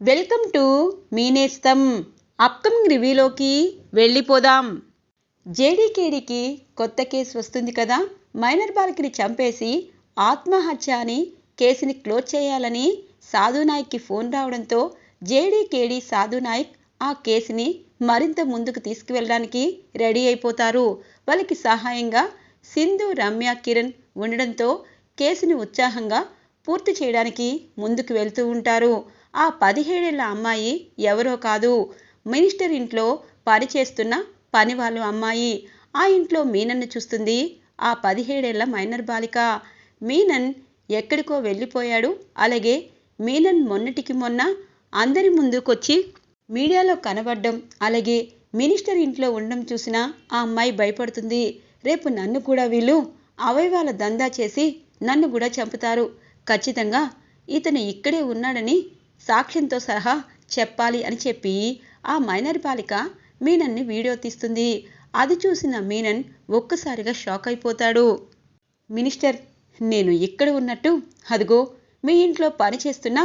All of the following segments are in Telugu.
Welcome to Meenestham. అప్కమింగ్ రివ్యూలోకి వెళ్ళిపోదాం. జేడీకేడీకి కొత్త కేసు వస్తుంది కదా. మైనర్ బాలికని చంపేసి ఆత్మహత్య అని కేసుని క్లోజ్ చేయాలని సాధునాయక్కి ఫోన్ రావడంతో జేడీకేడీ సాధునాయక్ ఆ కేసుని మరింత ముందుకు తీసుకువెళ్ళడానికి రెడీ అయిపోతారు. వాళ్ళకి సహాయంగా సింధు, రమ్య, కిరణ్ ఉండడంతో కేసుని ఉత్సాహంగా పూర్తి చేయడానికి ముందుకు వెళ్తూ ఉంటారు. ఆ 17 ఏళ్ల అమ్మాయి ఎవరో కాదు, మినిస్టర్ ఇంట్లో పనిచేస్తున్న పనివాళ్ళు అమ్మాయి. ఆ ఇంట్లో మీనన్ను చూస్తుంది ఆ 17 ఏళ్ల మైనర్ బాలిక. మీనన్ ఎక్కడికో వెళ్ళిపోయాడు. అలాగే మీనన్ మొన్నటికి మొన్న అందరి ముందుకొచ్చి మీడియాలో కనబడ్డం, అలాగే మినిస్టర్ ఇంట్లో ఉండడం చూసిన ఆ అమ్మాయి భయపడుతుంది. రేపు నన్ను కూడా వీళ్ళు అవయవాల దందా చేసి నన్ను కూడా చంపుతారు. ఖచ్చితంగా ఇతను ఇక్కడే ఉన్నాడని సాక్ష్యంతో సహా చెప్పాలి అని చెప్పి ఆ మైనర్ బాలిక మీనన్ని వీడియో తీస్తుంది. అది చూసిన మీనన్ ఒక్కసారిగా షాక్ అయిపోతాడు. మినిస్టర్, నేను ఇక్కడ ఉన్నట్టు అదిగో మీ ఇంట్లో పని చేస్తున్న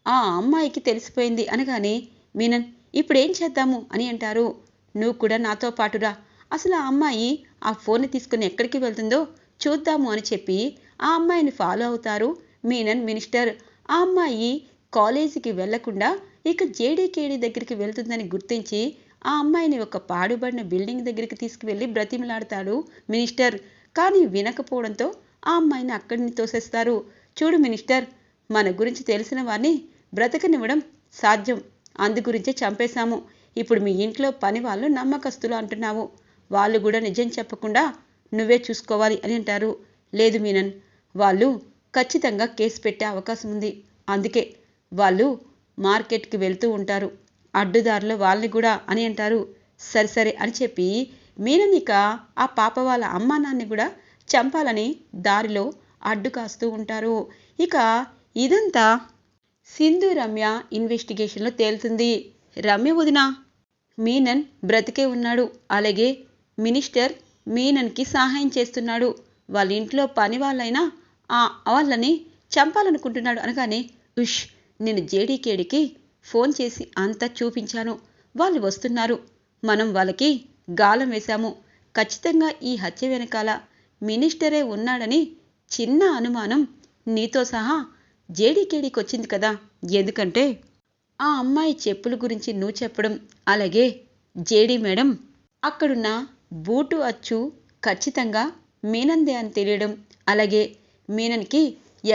ఆ అమ్మాయికి తెలిసిపోయింది అనగానే మీనన్ ఇప్పుడేం చేద్దాము అని అంటారు. నువ్వు కూడా నాతో పాటురా, అసలు ఆ అమ్మాయి ఆ ఫోన్ని తీసుకుని ఎక్కడికి వెళ్తుందో చూద్దాము అని చెప్పి ఆ అమ్మాయిని ఫాలో అవుతారు మీనన్, మినిస్టర్. ఆ అమ్మాయి కాలేజీకి వెళ్లకుండా ఇక జేడీకేడీ దగ్గరికి వెళ్తుందని గుర్తించి ఆ అమ్మాయిని ఒక పాడుబడిన బిల్డింగ్ దగ్గరికి తీసుకువెళ్ళి బ్రతిమలాడతాడు మినిస్టర్. కానీ వినకపోవడంతో ఆ అమ్మాయిని అక్కడిని తోసేస్తారు. చూడు మినిస్టర్, మన గురించి తెలిసిన వారిని బ్రతకనివ్వడం సాధ్యం, అందుగురించే చంపేశాము. ఇప్పుడు మీ ఇంట్లో పని వాళ్ళు నమ్మకస్తులు అంటున్నావు, వాళ్ళు కూడా నిజం చెప్పకుండా నువ్వే చూసుకోవాలి అని అంటారు. లేదు మీనన్, వాళ్ళు ఖచ్చితంగా కేసు పెట్టే అవకాశం ఉంది. అందుకే వాళ్ళు మార్కెట్కి వెళ్తూ ఉంటారు, అడ్డుదారిలో వాళ్ళని కూడా అని అంటారు. సరే సరే అని చెప్పి మీనన్ ఇక ఆ పాప వాళ్ళ అమ్మా నాన్ని కూడా చంపాలని దారిలో అడ్డు కాస్తూ ఉంటారు. ఇక ఇదంతా సింధు, రమ్య ఇన్వెస్టిగేషన్లో తేలుతుంది. రమ్య వదిన, మీనన్ బ్రతికే ఉన్నాడు, అలాగే మినిస్టర్ మీనన్కి సహాయం చేస్తున్నాడు, వాళ్ళ ఇంట్లో పని వాళ్ళైనా వాళ్ళని చంపాలనుకుంటున్నాడు అనగానే ఉష్, నేను జేడీకేడీకి ఫోన్ చేసి అంతా చూపించాను, వాళ్ళు వస్తున్నారు, మనం వాళ్ళకి గాలం వేశాము. ఖచ్చితంగా ఈ హత్య వెనకాల మినిస్టరే ఉన్నాడని చిన్న అనుమానం నీతో సహా జేడీకేడీకి వచ్చింది కదా. ఎందుకంటే ఆ అమ్మాయి చెప్పుల గురించి నువ్వు చెప్పడం, అలాగే జేడీ మేడం అక్కడున్న బూటు అచ్చు ఖచ్చితంగా మీనందే అని తెలియడం, అలాగే మీనన్కి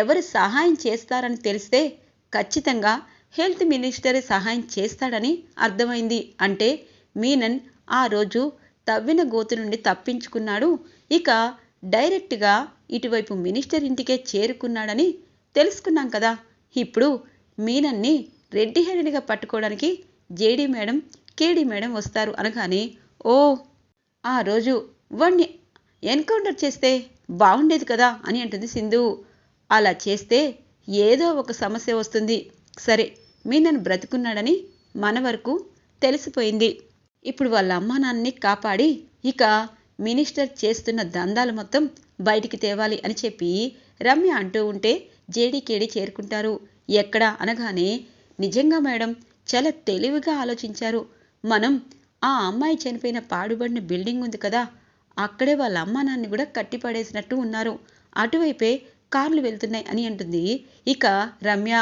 ఎవరు సహాయం చేస్తారని తెలిస్తే ఖచ్చితంగా హెల్త్ మినిస్టరే సహాయం చేస్తాడని అర్థమైంది. అంటే మీనన్ ఆ రోజు తవ్విన గోతు నుండి తప్పించుకున్నాడు, ఇక డైరెక్ట్గా ఇటువైపు మినిస్టర్ ఇంటికే చేరుకున్నాడని తెలుసుకున్నాం కదా. ఇప్పుడు మీనన్ని రెడ్డి హ్యాండెడ్గా పట్టుకోవడానికి జేడీ మేడం, కేడీ మేడం వస్తారు అనగానే ఓ, ఆ రోజు వాణ్ణి ఎన్కౌంటర్ చేస్తే బాగుండేది కదా అని అంటుంది సింధు. అలా చేస్తే ఏదో ఒక సమస్య వస్తుంది. సరే, మీనన్ బ్రతుకున్నాడని మన వరకు తెలిసిపోయింది. ఇప్పుడు వాళ్ళ అమ్మా నాన్నని కాపాడి ఇక మినిస్టర్ చేస్తున్న దందాలు మొత్తం బయటికి తేవాలి అని చెప్పి రమ్య అంటూ ఉంటే జేడీకేడీ చేరుకుంటారు. ఎక్కడా అనగానే నిజంగా మేడం చాలా తెలివిగా ఆలోచించారు. మనం ఆ అమ్మాయి చనిపోయిన పాడుబడిన బిల్డింగ్ ఉంది కదా, అక్కడే వాళ్ళ అమ్మా నాన్ని కూడా కట్టిపడేసినట్టు ఉన్నారు, అటువైపే కార్లు వెళ్తున్నాయి అని అంటుంది. ఇక రమ్య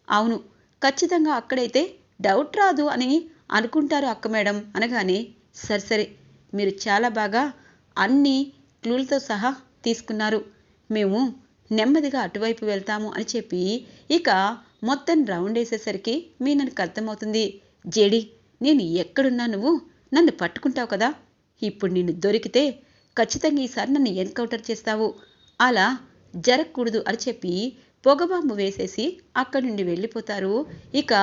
అవును, ఖచ్చితంగా అక్కడైతే డౌట్ రాదు అని అనుకుంటారు అక్క మేడం అనగానే సరే సరే, మీరు చాలా బాగా అన్ని క్లూలతో సహా తీసుకున్నారు, మేము నెమ్మదిగా అటువైపు వెళ్తాము అని చెప్పి ఇక మొత్తం రౌండ్ వేసేసరికి మీనన్కి అర్థమవుతుంది. జేడీ, నేను ఎక్కడున్నా నువ్వు నన్ను పట్టుకుంటావు కదా, ఇప్పుడు నిన్ను దొరికితే ఖచ్చితంగా ఈసారి నన్ను ఎన్కౌంటర్ చేస్తావు, అలా జరగకూడదు అని చెప్పి పొగబాంబు వేసేసి అక్కడి నుండి వెళ్ళిపోతారు. ఇక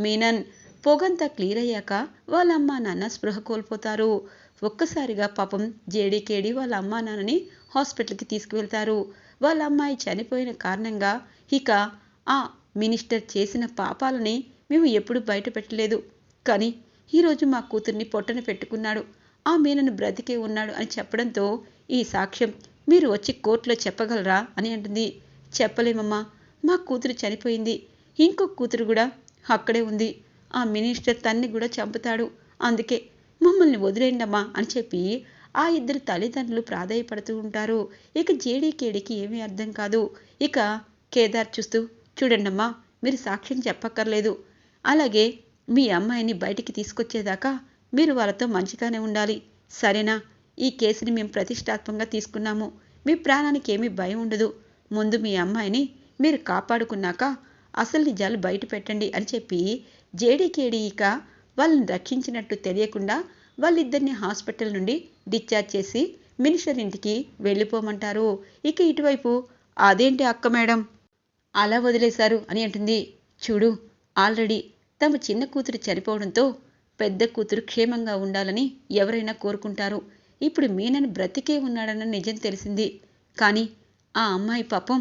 మీనన్ పొగంతా క్లియర్ అయ్యాక వాళ్ళ అమ్మా నాన్న స్పృహ కోల్పోతారు. ఒక్కసారిగా పాపం జేడీకేడీ వాళ్ళ అమ్మా నాన్నని హాస్పిటల్కి తీసుకువెళ్తారు. వాళ్ళ అమ్మాయి చనిపోయిన కారణంగా ఇక ఆ మినిస్టర్ చేసిన పాపాలని మేము ఎప్పుడు బయట పెట్టలేదు, కానీ ఈరోజు మా కూతుర్ని పొట్టన పెట్టుకున్నాడు, ఆ మీనను బ్రతికే ఉన్నాడు అని చెప్పడంతో ఈ సాక్ష్యం మీరు వచ్చి కోర్టులో చెప్పగలరా అని అంటుంది. చెప్పలేమమ్మా, మా కూతురు చనిపోయింది, ఇంకొక కూతురు కూడా అక్కడే ఉంది. ఆ మినిస్టర్ తన్ని కూడా చంపుతాడు. అందుకే మమ్మల్ని వదిలేయండమ్మా అని చెప్పి ఆ ఇద్దరు తల్లిదండ్రులు ప్రాధేయపడుతూ ఉంటారు. ఇక జేడీకేడికి ఏమీ అర్థం కాదు. ఇక కేదార్ చూస్తూ, చూడండమ్మా, మీరు సాక్ష్యం చెప్పక్కర్లేదు. అలాగే మీ అమ్మాయిని బయటికి తీసుకొచ్చేదాకా మీరు వాళ్ళతో మంచిగానే ఉండాలి. సరేనా? ఈ కేసుని మేము ప్రతిష్టాత్మకంగా తీసుకున్నాము. మీ ప్రాణానికి ఏమీ భయం ఉండదు. ముందు మీ అమ్మాయిని మీరు కాపాడుకున్నాక అసలు నిజాలు బయట పెట్టండి అని చెప్పి జేడీకేడి ఇక వాళ్ళని రక్షించినట్టు తెలియకుండా వాళ్ళిద్దరిని హాస్పిటల్ నుండి డిశ్చార్జ్ చేసి మినిస్టర్ ఇంటికి వెళ్ళిపోమంటారు. ఇక ఇటువైపు, అదేంటి అక్క మేడం అలా వదిలేశారు అని అంటుంది. చూడు, ఆల్రెడీ తమ చిన్న కూతురు చనిపోవడంతో పెద్ద కూతురు క్షేమంగా ఉండాలని ఎవరైనా కోరుకుంటారు. ఇప్పుడు మీనన్ బ్రతికే ఉన్నాడన్న నిజం తెలిసింది. కానీ ఆ అమ్మాయి పాపం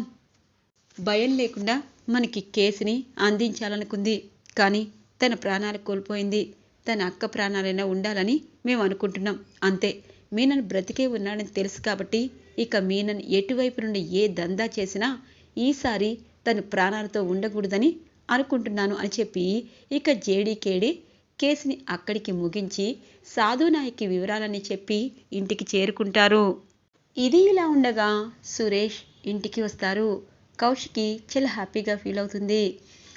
భయం లేకుండా మనకి కేసుని అందించాలనుకుంది. కానీ తన ప్రాణాలు కోల్పోయింది. తన అక్క ప్రాణాలైనా ఉండాలని మేము అనుకుంటున్నాం. అంతే. మీనన్ బ్రతికే ఉన్నాడని తెలుసు కాబట్టి ఇక మీనన్ ఎటువైపు నుండి ఏ దందా చేసినా ఈసారి తను ప్రాణాలతో ఉండకూడదని అనుకుంటున్నాను అని చెప్పి ఇక జేడీకేడి కేసుని అక్కడికి ముగించి సాధునాయక్కి వివరాలని చెప్పి ఇంటికి చేరుకుంటారు. ఇది ఇలా ఉండగా సురేష్ ఇంటికి వస్తారు. కౌశికి చాలా హ్యాపీగా ఫీల్ అవుతుంది.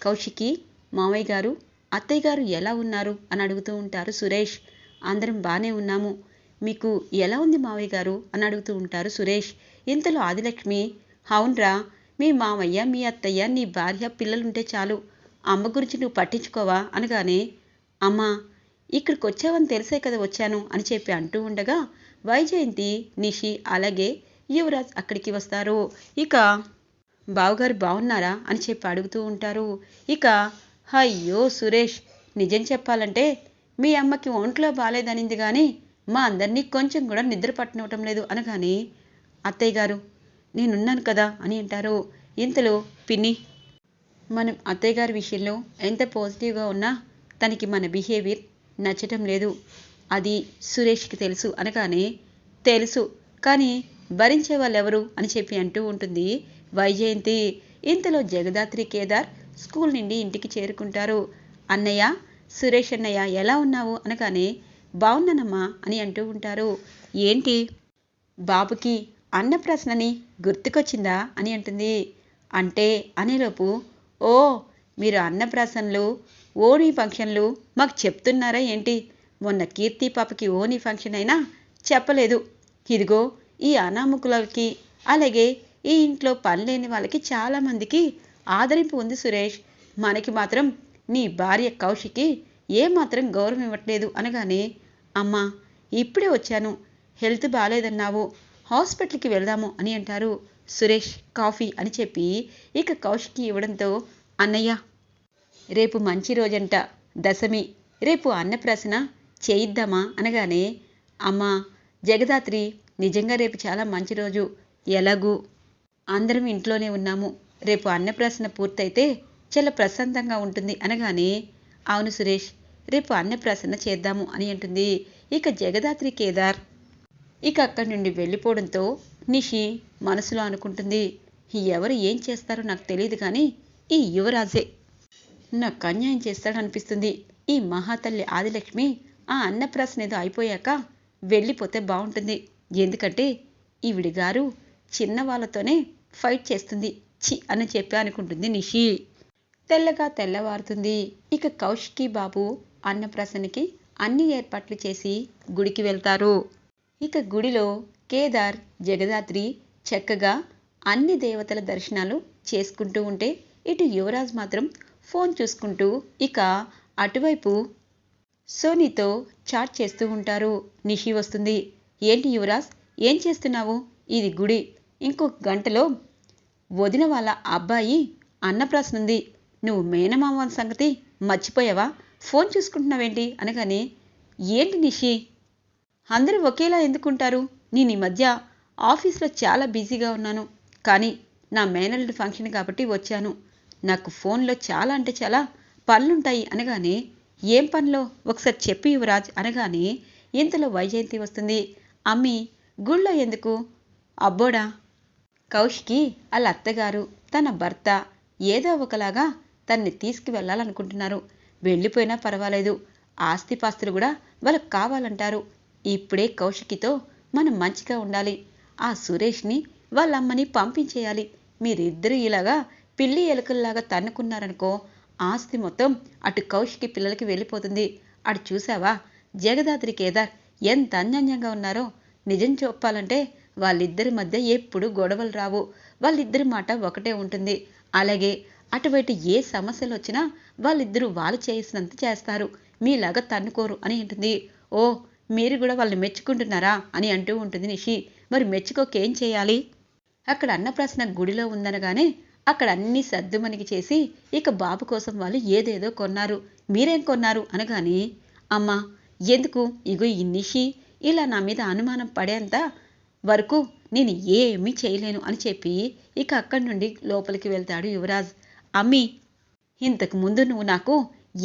కౌశికి, మామయ్య గారు, అత్తయ్య గారు ఎలా ఉన్నారు అని అడుగుతూ ఉంటారు సురేష్. అందరం బాగానే ఉన్నాము. మీకు ఎలా ఉంది మామయ్య గారు అని అడుగుతూ ఉంటారు సురేష్. ఇంతలో ఆదిలక్ష్మి, అవునరా, మీ మామయ్య, మీ అత్తయ్య, నీ భార్య, పిల్లలుంటే చాలు. అమ్మ గురించి నువ్వు పట్టించుకోవా అనగానే, అమ్మా, ఇక్కడికి వచ్చావని తెలిసే కదా వచ్చాను అని చెప్పి అంటూ ఉండగా వైజయంతి, నిషి అలాగే యువరాజ్ అక్కడికి వస్తారు. ఇక బావగారు బాగున్నారా అని చెప్పి అడుగుతూ ఉంటారు. ఇక అయ్యో సురేష్, నిజం చెప్పాలంటే మీ అమ్మకి ఒంట్లో బాగాలేదనింది కానీ మా అందరినీ కొంచెం కూడా నిద్ర పట్టనివ్వటం లేదు అనగానే, అత్తయ్య గారు నేనున్నాను కదా అని అంటారు. ఇంతలో పిన్ని, మనం అత్తయ్య గారి విషయంలో ఎంత పాజిటివ్గా ఉన్నా తనకి మన బిహేవియర్ నచ్చటం లేదు. అది సురేష్కి తెలుసు అనగానే, తెలుసు కానీ భరించే వాళ్ళెవరు అని చెప్పి అంటూ ఉంటుంది వైజయంతి. ఇంతలో జగదాత్రి, కేదార్ స్కూల్ నుండి ఇంటికి చేరుకుంటారు. అన్నయ్య, సురేష్ అన్నయ్య ఎలా ఉన్నావు అనగానే, బాగున్నానమ్మా అని అంటూ ఉంటారు. ఏంటి బాబుకి అన్నప్రాసనని గుర్తుకొచ్చిందా అని అంటుంది. అంటే అనేలోపు, ఓ, మీరు అన్నప్రాసనలు, ఓణీ ఫంక్షన్లు మాకు చెప్తున్నారా ఏంటి? మొన్న కీర్తి పాపకి ఓణీ ఫంక్షన్ అయినా చెప్పలేదు. ఇదిగో ఈ అనామకులకి అలాగే ఈ ఇంట్లో పనిలేని వాళ్ళకి చాలామందికి ఆదరింపు ఉంది సురేష్. మనకి మాత్రం నీ భార్య కౌశికి ఏమాత్రం గౌరవం ఇవ్వట్లేదు అనగానే, అమ్మా, ఇప్పుడే వచ్చాను, హెల్త్ బాగాలేదన్నావు, హాస్పిటల్కి వెళ్దాము అని అంటారు. సురేష్ కాఫీ అని చెప్పి ఇక కౌశికి ఇవ్వడంతో, అన్నయ్య, రేపు మంచి రోజంట, దశమి, రేపు అన్నప్రాసన చేయిద్దామా అనగానే, అమ్మా జగదాత్రి, నిజంగా రేపు చాలా మంచి రోజు. ఎలాగూ అందరం ఇంట్లోనే ఉన్నాము. రేపు అన్నప్రాసన పూర్తయితే చాలా ప్రశాంతంగా ఉంటుంది అనగానే, అవును సురేష్, రేపు అన్నప్రాసన చేద్దాము అని అంటుంది. ఇక జగదాత్రి, కేదార్ ఇక అక్కడి నుండి వెళ్ళిపోవడంతో నిషి మనసులో అనుకుంటుంది, ఎవరు ఏం చేస్తారో నాకు తెలియదు కానీ ఈ యువరాజే నాకు అన్యాయం చేస్తాడనిపిస్తుంది. ఈ మహాతల్లి ఆదిలక్ష్మి ఆ అన్నప్రాసన ఏదో అయిపోయాక వెళ్ళిపోతే బాగుంటుంది. ఎందుకంటే ఈవిడి గారు చిన్న వాళ్ళతోనే ఫైట్ చేస్తుంది, చి అని చెప్పి అనుకుంటుంది నిషి. తెల్లగా తెల్లవారుతుంది. ఇక కౌశికి బాబు అన్నప్రాసనకి అన్ని ఏర్పాట్లు చేసి గుడికి వెళ్తారు. ఇక గుడిలో కేదార్, జగదాత్రి చక్కగా అన్ని దేవతల దర్శనాలు చేసుకుంటూ ఉంటే ఇటు యువరాజ్ మాత్రం ఫోన్ చూసుకుంటూ ఇక అటువైపు సోనీతో చాట్ చేస్తూ ఉంటారు. నిషి వస్తుంది. ఏంటి యువరాజ్, ఏం చేస్తున్నావు? ఇది గుడి, ఇంకొక గంటలో వదిన వాళ్ళ అబ్బాయి అన్నప్రాసన ఉంది. నువ్వు మేనమామ సంగతి మర్చిపోయావా? ఫోన్ చూసుకుంటున్నావేంటి అనగానే, ఏంటి నిషి, అందరూ ఒకేలా ఎందుకుంటారు? నేను ఈ మధ్య ఆఫీస్లో చాలా బిజీగా ఉన్నాను. కానీ నా మేనల్లుడి ఫంక్షన్ కాబట్టి వచ్చాను. నాకు ఫోన్లో చాలా అంటే చాలా పనులుంటాయి అనగానే, ఏం పనిలో ఒకసారి చెప్పి యువరాజ్ అనగానే, ఇంతలో వైజయంతి వస్తుంది. అమ్మి, గుళ్ళో ఎందుకు? అబ్బోడా, కౌశికి వాళ్ళ అత్తగారు, తన భర్త ఏదో ఒకలాగా తన్ని తీసుకువెళ్ళాలనుకుంటున్నారు. వెళ్ళిపోయినా పర్వాలేదు, ఆస్తిపాస్తులు కూడా వాళ్ళకు కావాలంటారు. ఇప్పుడే కౌశికితో మనం మంచిగా ఉండాలి. ఆ సురేష్ని వాళ్ళమ్మని పంపించేయాలి. మీరిద్దరూ ఇలాగా పిల్లి ఎలుకల్లాగా తన్నుకున్నారనుకో, ఆస్తి మొత్తం అటు కౌశికి పిల్లలకి వెళ్ళిపోతుంది. అటు చూసావా జగదాత్రి కేదార్ ఎంత అన్యోన్యంగా ఉన్నారో. నిజం చెప్పాలంటే వాళ్ళిద్దరి మధ్య ఎప్పుడు గొడవలు రావు. వాళ్ళిద్దరి మాట ఒకటే ఉంటుంది. అలాగే అటువైపు ఏ సమస్యలు వచ్చినా వాళ్ళిద్దరూ వాళ్ళు చేసినంత చేస్తారు. మీలాగా తన్నుకోరు అని అంటుంది. ఓ, మీరు కూడా వాళ్ళని మెచ్చుకుంటున్నారా అని అంటూ ఉంటుంది నిషి. మరి మెచ్చుకోకేం చేయాలి? అక్కడ అన్నప్రాసన గుడిలో ఉందనగానే అక్కడ అన్నీ సర్దుమణికి చేసి ఇక బాబు కోసం వాళ్ళు ఏదేదో కొన్నారు. మీరేం కొన్నారు అనగానే, అమ్మా ఎందుకు, ఇగో ఈ నిషి ఇలా నా మీద అనుమానం పడేంత వరకు నేను ఏమీ చేయలేను అని చెప్పి ఇక అక్కడి నుండి లోపలికి వెళ్తాడు యువరాజ్. అమ్మీ, ఇంతకు ముందు నువ్వు నాకు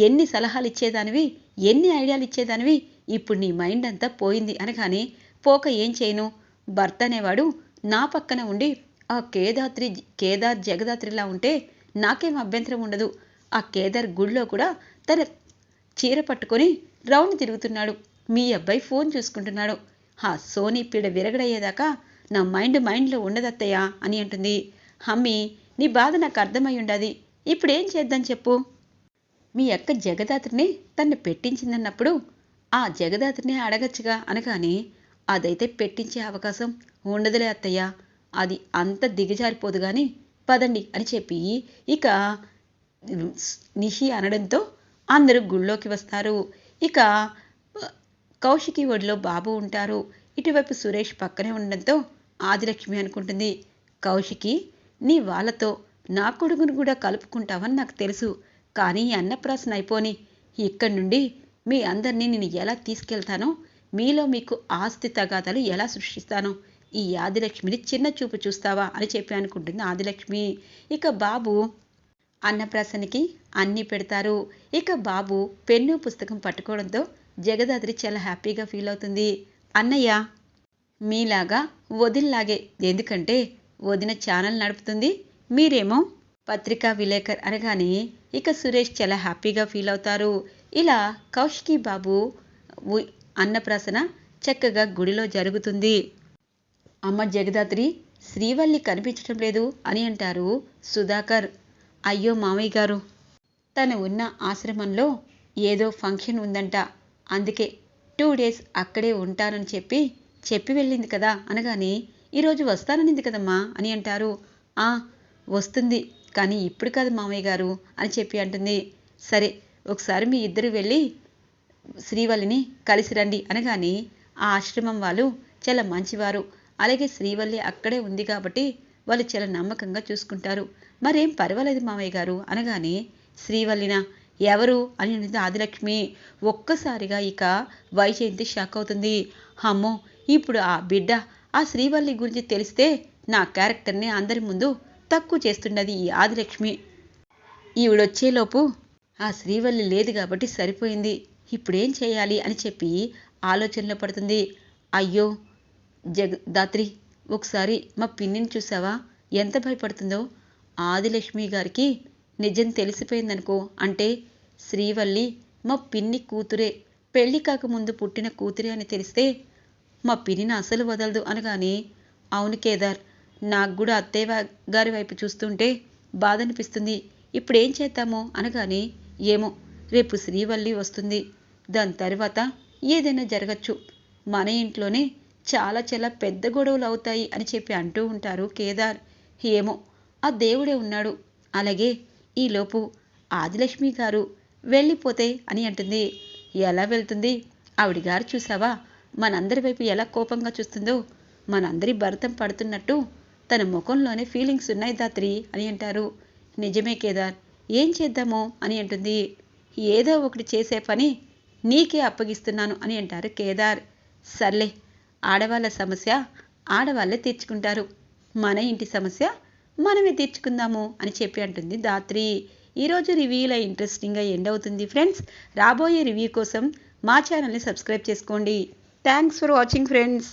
ఎన్ని సలహాలు ఇచ్చేదానివి, ఎన్ని ఐడియాలు ఇచ్చేదానివి, ఇప్పుడు నీ మైండ్ అంతా పోయింది అనగానే, పోక ఏం చేయను, భర్త అనేవాడు నా పక్కన ఉండి ఆ కేదార్ జగదాత్రిలా ఉంటే నాకేం అభ్యంతరం ఉండదు. ఆ కేదార్ గుడిలో కూడా తన చీర పట్టుకొని రౌండ్ తిరుగుతున్నాడు. మీ అబ్బాయి ఫోన్ చూసుకుంటున్నాడు. ఆ సోనీ పీడ విరగడయ్యేదాకా నా మైండ్లో ఉండదత్తయ్యా అని అంటుంది. అమ్మీ, నీ బాధ నాకు అర్థమై ఉండదు. ఇప్పుడేం చేద్దాం చెప్పు? మీ అక్క జగదాత్రిని తన్ని పెట్టించిందన్నప్పుడు ఆ జగదాత్రిని అడగచ్చుగా అనగానే, అదైతే పెట్టించే అవకాశం ఉండదులే అత్తయ్య, అది అంత దిగజారిపోదు గాని పదండి అని చెప్పి ఇక నిషి అనడంతో అందరూ గుళ్ళోకి వస్తారు. ఇక కౌశికి ఒడిలో బాబు ఉంటారు. ఇటువైపు సురేష్ పక్కనే ఉండడంతో ఆదిలక్ష్మి అనుకుంటుంది, కౌశికి నీ వాళ్ళతో నా కొడుకును కూడా కలుపుకుంటావని నాకు తెలుసు. కానీ అన్నప్రాసన అయిపోని ఇక్కడి నుండి మీ అందరినీ నేను ఎలా తీసుకెళ్తానో, మీలో మీకు ఆస్తి తగాదాలు ఎలా సృష్టిస్తానో ఈ ఆదిలక్ష్మిని చిన్న చూపు చూస్తావా అని చెప్పి అనుకుంటుంది ఆదిలక్ష్మి. ఇక బాబు అన్నప్రాసనకి అన్నీ పెడతారు. ఇక బాబు పెన్ను పుస్తకం పట్టుకోవడంతో జగదాత్రి చాలా హ్యాపీగా ఫీల్ అవుతుంది. అన్నయ్య మీలాగా వదినలాగే, ఎందుకంటే వదిన ఛానల్ నడుపుతుంది, మీరేమో పత్రికా విలేకర్ అనగానే ఇక సురేష్ చాలా హ్యాపీగా ఫీల్ అవుతారు. ఇలా కౌశికి బాబు అన్నప్రాసన చక్కగా గుడిలో జరుగుతుంది. అమ్మ జగదాత్రి, శ్రీవల్లి కనిపించడం లేదు అని అంటారు సుధాకర్. అయ్యో మామయ్య గారు, తను ఉన్న ఆశ్రమంలో ఏదో ఫంక్షన్ ఉందంట, అందుకే 2 days అక్కడే ఉంటానని చెప్పి వెళ్ళింది కదా అనగానే, ఈరోజు వస్తాననింది కదమ్మా అని అంటారు. వస్తుంది, కానీ ఇప్పుడు కాదు మామయ్య గారు అని చెప్పి అంటుంది. సరే, ఒకసారి మీ ఇద్దరు వెళ్ళి శ్రీవల్లిని కలిసి రండి అనగానే, ఆ ఆశ్రమం వాళ్ళు చాలా మంచివారు, అలాగే శ్రీవల్లి అక్కడే ఉంది కాబట్టి వాళ్ళు చాలా నమ్మకంగా చూసుకుంటారు, మరేం పర్వాలేదు మామయ్య గారు అనగానే, శ్రీవల్లినా, ఎవరు అని అనేది ఆదిలక్ష్మి. ఒక్కసారిగా ఇక వైజయంతి షాక్ అవుతుంది. అమ్మో, ఇప్పుడు ఆ బిడ్డ ఆ శ్రీవల్లి గురించి తెలిస్తే నా క్యారెక్టర్ని అందరి ముందు తక్కువ చేస్తున్నది ఈ ఆదిలక్ష్మి. ఈవిడొచ్చేలోపు ఆ శ్రీవల్లి లేదు కాబట్టి సరిపోయింది, ఇప్పుడేం చేయాలి అని చెప్పి ఆలోచనలో పడుతుంది. అయ్యో జగదాత్రి, ఒకసారి మా పిన్నిని చూసావా ఎంత భయపడుతుందో? ఆదిలక్ష్మి గారికి నిజం తెలిసిపోయిందనుకో, అంటే శ్రీవల్లి మా పిన్ని కూతురే, పెళ్లి కాకముందు పుట్టిన కూతురే అని తెలిస్తే మా పిన్నిని అసలు వదలదు అనగానే, అవును కేదార్, నాకు కూడా అత్తయ్య గారి వైపు చూస్తుంటే బాధ అనిపిస్తుంది, ఇప్పుడేం చేద్దామో అనగానే, ఏమో, రేపు శ్రీవల్లి వస్తుంది, దాని తర్వాత ఏదైనా జరగచ్చు, మన ఇంట్లోనే చాలా చాలా పెద్ద గొడవలు అవుతాయి అని చెప్పి అంటూ ఉంటారు కేదార్. ఏమో, ఆ దేవుడే ఉన్నాడు. అలాగే ఈలోపు ఆదిలక్ష్మి గారు వెళ్ళిపోతే అని అంటుంది. ఎలా వెళ్తుంది? ఆవిడ గారు చూసావా మనందరి వైపు ఎలా కోపంగా చూస్తుందో, మనందరి భరతం పడుతున్నట్టు తన ముఖంలోనే ఫీలింగ్స్ ఉన్నాయి దాత్రి అని అంటారు. నిజమే కేదార్, ఏం చేద్దామో అని అంటుంది. ఏదో ఒకటి చేసే పని నీకే అప్పగిస్తున్నాను అని అంటారు కేదార్. సర్లే, ఆడవాళ్ళ సమస్య ఆడవాళ్ళే తీర్చుకుంటారు, మన ఇంటి సమస్య మనమే తీర్చుకుందాము అని చెప్పి అంటుంది దాత్రి. ఈరోజు రివ్యూలో ఇంట్రెస్టింగ్గా ఎండ్ అవుతుంది ఫ్రెండ్స్. రాబోయే రివ్యూ కోసం మా ఛానల్ని సబ్స్క్రైబ్ చేసుకోండి. Thanks for watching friends.